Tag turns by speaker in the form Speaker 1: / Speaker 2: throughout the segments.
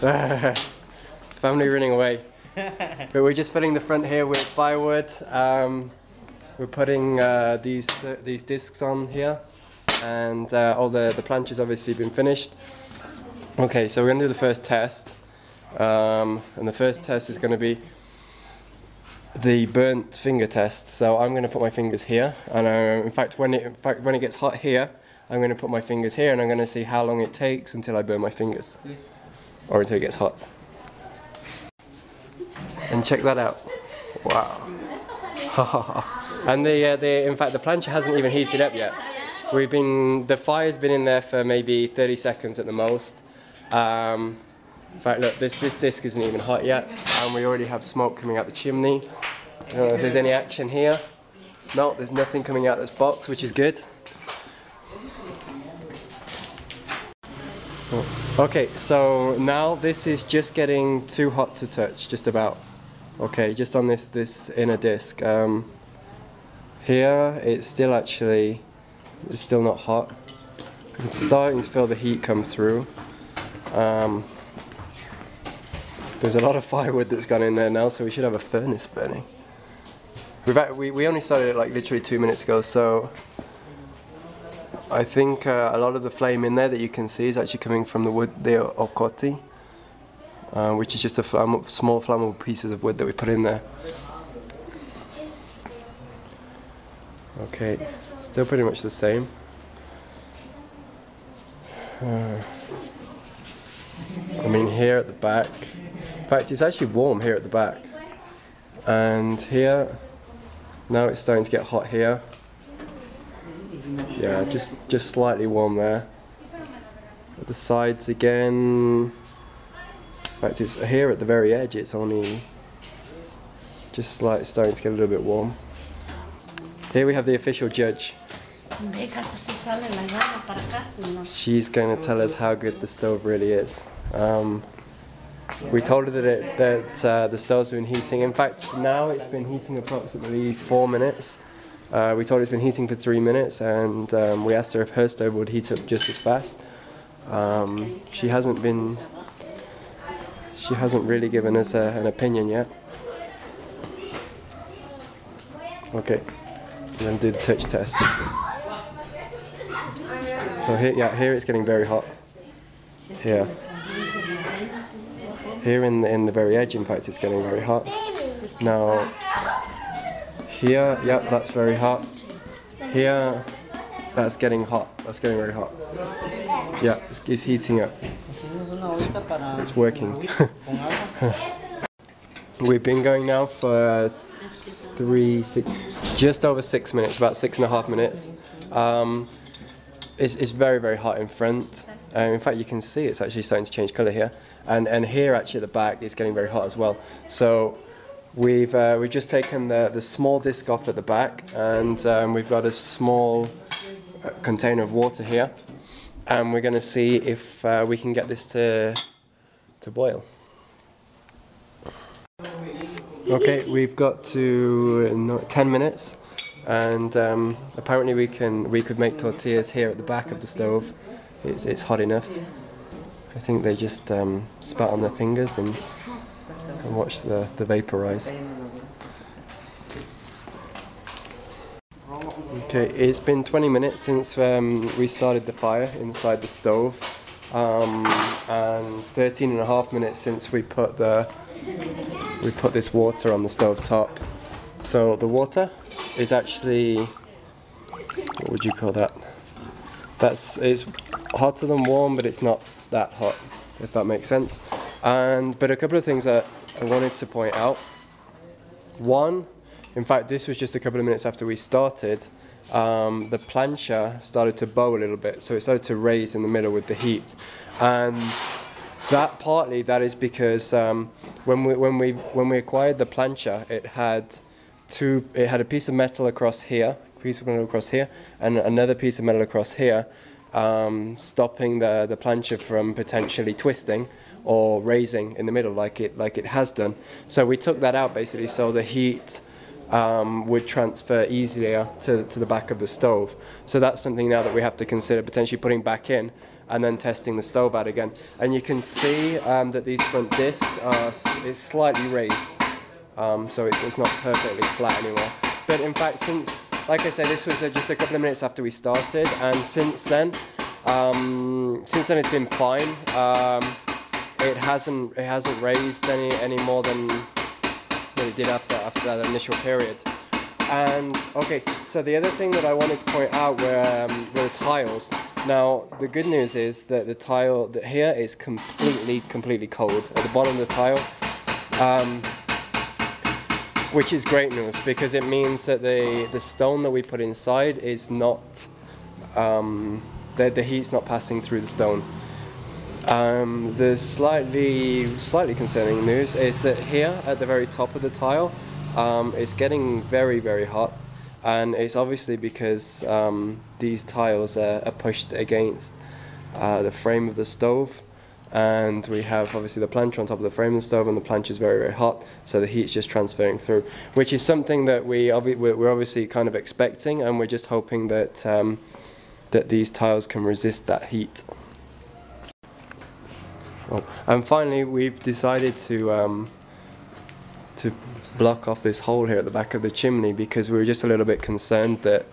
Speaker 1: Family running away. But we're just filling the front here with firewood. We're putting these discs on here, and all the planch has obviously been finished. Okay, so we're going to do the first test, and the first test is going to be the burnt finger test. So I'm going to put my fingers here, and in fact when it gets hot here, I'm going to put my fingers here, and I'm going to see how long it takes until I burn my fingers, or until it gets hot. And check that out! Wow! And in fact the plancha hasn't even heated up yet. The fire's been in there for maybe 30 seconds at the most. In fact, look, this disc isn't even hot yet, and we already have smoke coming out the chimney. I don't know if there's any action here. No, there's nothing coming out this box, which is good. Okay, so now this is just getting too hot to touch, just about. Okay, just on this inner disc. Here, it's still not hot. It's starting to feel the heat come through. There's a lot of firewood that's gone in there now, so we should have a furnace burning. We only started it like literally 2 minutes ago, so I think a lot of the flame in there that you can see is actually coming from the wood, the okoti, which is just small flammable pieces of wood that we put in there. Okay, still pretty much the same. I mean, here at the back, in fact it's actually warm here at the back, and here, now it's starting to get hot here. Yeah, just slightly warm there. At the sides again, in fact it's here at the very edge, it's only just slightly starting to get a little bit warm. Here we have the official judge. She's going to tell us how good the stove really is. We told her that the stove's been heating. In fact, now it's been heating approximately 4 minutes. We told her it's been heating for 3 minutes, and we asked her if her stove would heat up just as fast. She hasn't really given us an opinion yet. Okay, we're going to do the touch test. So here it's getting very hot. Here in the very edge, in fact, it's getting very hot. Now here, yep, that's very hot. Here, that's getting hot. That's getting very hot. Yeah, it's heating up. It's working. We've been going now for just over 6 minutes, about 6.5 minutes. It's very, very hot in front. In fact, you can see it's actually starting to change colour here, and here actually at the back it's getting very hot as well. So we've just taken the small disc off at the back, and we've got a small container of water here, and we're going to see if we can get this to boil. Okay, we've got to 10 minutes. And apparently we could make tortillas here at the back of the stove. It's hot enough. I think they just spat on their fingers and watch the vapor rise. Okay, it's been 20 minutes since we started the fire inside the stove, and 13.5 minutes since we put this water on the stove top. So the water is actually, what would you call that? It's hotter than warm, but it's not that hot, if that makes sense. But a couple of things that I wanted to point out. One, in fact, this was just a couple of minutes after we started. The plancha started to bow a little bit, so it started to raise in the middle with the heat, and that is because when we acquired the plancha, it had a piece of metal across here, and another piece of metal across here, stopping the plancha from potentially twisting or raising in the middle like it has done. So we took that out basically, so the heat would transfer easier to the back of the stove. So that's something now that we have to consider potentially putting back in. and then testing the stove out again. And you can see that these front discs is slightly raised, so it's not perfectly flat anymore. But in fact, since, like I said, this was just a couple of minutes after we started, and since then it's been fine. It hasn't raised any more than it did after that initial period. And okay, so the other thing that I wanted to point out were the tiles. Now the good news is that the tile here is completely cold at the bottom of the tile, which is great news, because it means that the stone that we put inside is not the heat's not passing through the stone. The slightly concerning news is that here at the very top of the tile, it's getting very hot, and it's obviously because these tiles are pushed against the frame of the stove, and we have obviously the plancha on top of the frame of the stove, and the plancha is very hot, so the heat's just transferring through, which is something that we're obviously kind of expecting, and we're just hoping that that these tiles can resist that heat. Oh, and finally, we've decided to block off this hole here at the back of the chimney, because we were just a little bit concerned that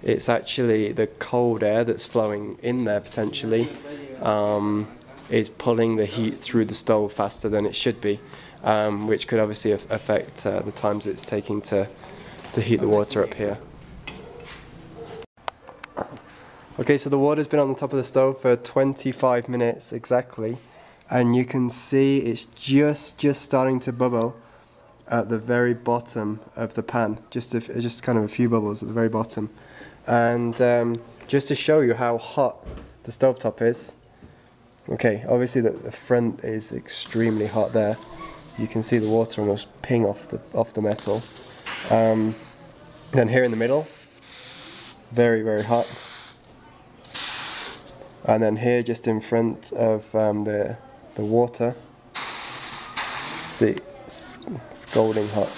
Speaker 1: it's actually the cold air that's flowing in there potentially is pulling the heat through the stove faster than it should be, which could obviously affect the times it's taking to heat the water up here. Okay, so the water's been on the top of the stove for 25 minutes exactly, and you can see it's just starting to bubble at the very bottom of the pan, just kind of a few bubbles at the very bottom. And just to show you how hot the stovetop is, okay, obviously the front is extremely hot there. You can see the water almost ping off the metal. Then here in the middle, very hot. And then here, just in front of the water, see, scalding hot.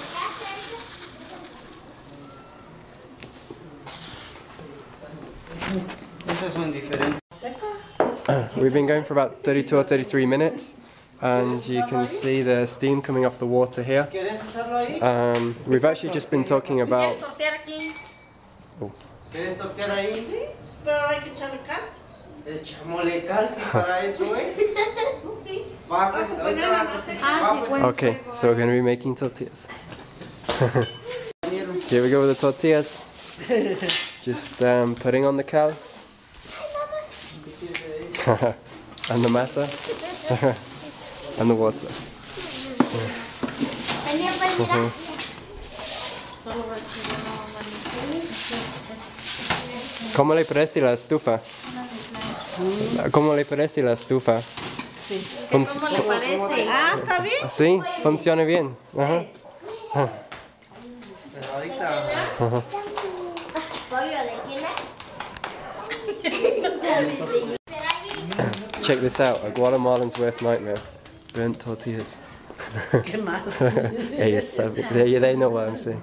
Speaker 1: We've been going for about 32 or 33 minutes, and you can see the steam coming off the water here. We've actually just been talking about... Oh. Okay, so we're going to be making tortillas. Here we go with the tortillas. Just putting on the cal. And the masa. And the water. ¿Cómo le parece la estufa? ¿Cómo le parece la estufa?
Speaker 2: Sí. ¿Cómo le parece? Ah, ¿está bien?
Speaker 1: Sí, funciona bien. Ajá. Check this out, a Guatemalan's worst nightmare. Burnt tortillas.
Speaker 2: ¿Qué más?
Speaker 1: They know what I'm saying.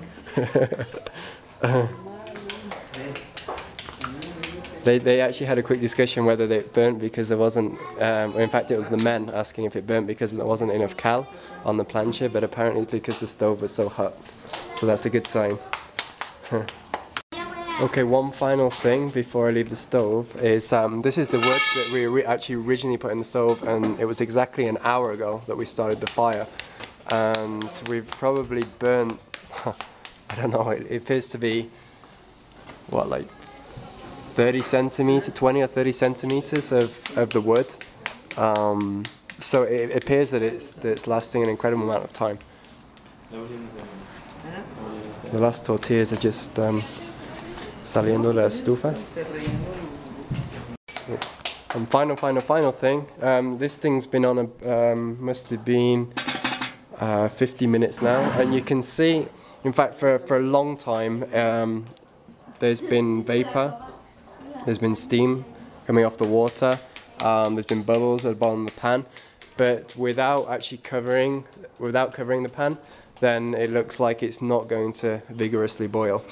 Speaker 1: They actually had a quick discussion whether they burnt because there wasn't, in fact it was the men asking if it burnt because there wasn't enough cal on the plancha, but apparently it's because the stove was so hot. So that's a good sign. Okay, one final thing before I leave the stove is this is the wood that we actually originally put in the stove, and it was exactly an hour ago that we started the fire. And we've probably burnt, I don't know, it appears to be, what, like 30 centimeters, 20 or 30 centimeters of the wood. So it appears that it's lasting an incredible amount of time. The last tortillas are just saliendo de la estufa. And final thing, this thing's been on a, must have been 50 minutes now, and you can see, in fact for a long time, there's been vapor, there's been steam coming off the water, there's been bubbles at the bottom of the pan, but without actually covering the pan, then it looks like it's not going to vigorously boil.